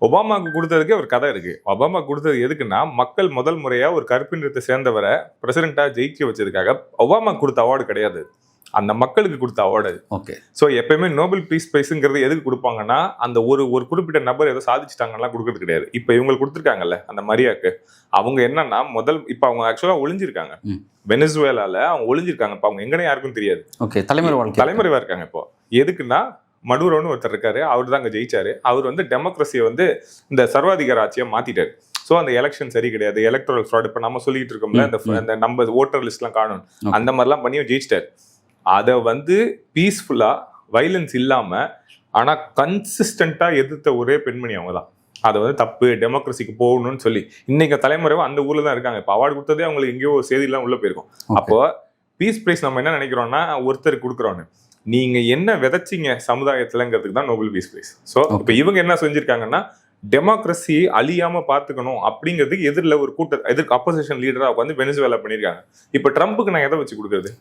ஒபாமாவுக்கு கொடுத்ததுக்கே ஒரு கதை இருக்கு. ஒபாமா கொடுத்தது எதுக்குன்னா, மக்கள் முதல் முறையா ஒரு கருப்பு நிறத்தை சேர்ந்தவரை பிரசிடென்ட்டா ஜெயிக்க வச்சதுக்காக ஒபாமா கொடுத்த அவார்டு கிடையாது. அந்த மக்களுக்கு கொடுத்த அவார்டு அது. ஓகே. ஸோ எப்பயுமே நோபல் பீஸ் பிரைஸ்ங்கிறது எதுக்கு கொடுப்பாங்கன்னா, அந்த ஒரு ஒரு குறிப்பிட்ட நபர் ஏதோ சாதிச்சிட்டாங்கலாம் கொடுக்கறது கிடையாது. இப்போ இவங்களுக்கு கொடுத்துருக்காங்கல்ல அந்த மரியாக்கு, அவங்க என்னன்னா இப்போ அவங்க ஆக்சுவலா ஒளிஞ்சிருக்காங்க. வெனிசுவேலால அவங்க ஒளிஞ்சிருக்காங்க. இப்போ அவங்க எங்கன்னு யாருக்கும் தெரியாது. ஓகே. தலைமறைவா இருக்காங்க. இப்போ எதுக்குன்னா, மடுரோன்னு ஒருத்தர் இருக்காரு. அவர் தான் அங்க ஜெயிச்சாரு. அவர் வந்து டெமோக்ரஸியை வந்து இந்த சர்வாதிகார ஆட்சியை மாத்திட்டாரு. ஸோ அந்த எலெக்ஷன் சரி கிடையாது, எலக்ட்ரல் ஃப்ராட், இப்போ நம்ம சொல்லிட்டு இருக்கோம்ல, இந்த நம்ம ஓட்டர் லிஸ்ட்லாம் காணும், அந்த மாதிரிலாம் பண்ணி ஜெயிச்சிட்டாரு. அதை வந்து பீஸ்ஃபுல்லா வைலன்ஸ் இல்லாம ஆனா கன்சிஸ்டண்டா எதிர்த்த ஒரே பெண்மணி அவங்க தான். அதை வந்து தப்பு, டெமோக்ரஸிக்கு போகணும்னு சொல்லி இன்னைக்கு தலைமுறைவா அந்த ஊர்ல தான் இருக்காங்க. இப்போ அவார்டு கொடுத்ததே அவங்களுக்கு எங்கேயோ செய்தியெல்லாம் உள்ள போயிருக்கும். அப்போ பீஸ் பிரைஸ் நம்ம என்ன நினைக்கிறோம்னா, ஒருத்தர் கொடுக்குறோன்னு, நீங்க என்ன விதைச்சிங்க சமுதாயத்துலங்கிறதுக்கு தான் நோபல் பீஸ் பிரைஸ். ஸோ இப்போ இவங்க என்ன செஞ்சிருக்காங்கன்னா, டெமோக்ரஸி அழியாம பாத்துக்கணும் அப்படிங்கிறதுக்கு எதிரில் ஒரு எதிர்க்கு அப்போசிஷன் லீடரா உட்காந்து வெனிசுவேலா பண்ணியிருக்காங்க. இப்போ ட்ரம்ப்புக்கு நான் எதை வச்சு கொடுக்குறது?